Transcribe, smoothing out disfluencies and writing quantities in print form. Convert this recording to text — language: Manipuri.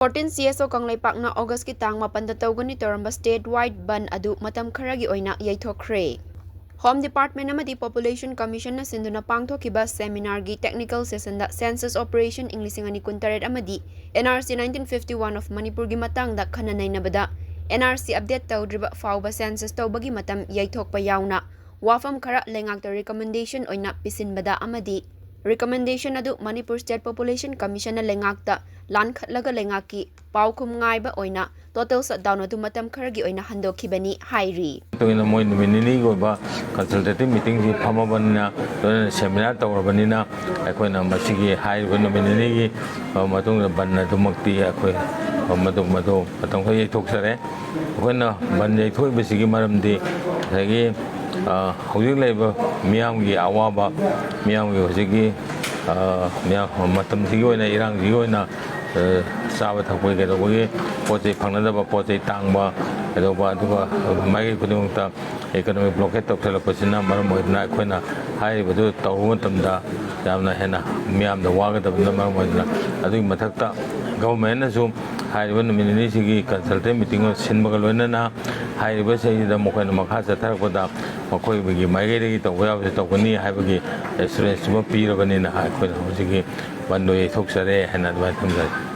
14 CSO Kangleipak na August ki tang mapanda tawgani toramba statewide ban adu matam kharagi oina yaithokre. Home Department amadi Population Commission na sinduna pangthokiba seminar gi technical session da Census Operation English ani kuntaret amadi NRC 1951 of Manipur gi matang da khananai nabada NRC update tawdriba fawba census tawbagi matam yaithokpa yauna wafam khara lengak da recommendation oina pisinbada amadi recommendation adu Manipur State Population Commission na lengakta lan khatlaga lengaki paukhum ngaiba oina total shutdown adu matam kharagi oina handokhibani hairi toina moi nominini goba consultative meeting ji phamabanna seminar tawrabanina akoina masigi haiba nominini gi matung banna dumakti akoi matung matam khoi thoksare akoina ban jai thoi besigi maramdi sagi hojik laiba miyamgi awaba miyamgi hojiki miyam matam sigi oina irang sigi oina saba thakoi ke dogi pochai phangnadaba pochai tangba edoba aduga magi kudungta economic blockade tokselapasina maram oidna akoina haibadu tawbu matamda yamna hena miyamda wagadabna maram oidna adui mathakta government na su haiba nominee sigi consultant meeting sinbaga loinana haiba sayida mokaina makha chatharakpada makoi bigi maigeri tawba yabse tawgani haibagi assurance ma pirabani na akoina hojigi bando ye thoksare hena advai thamjai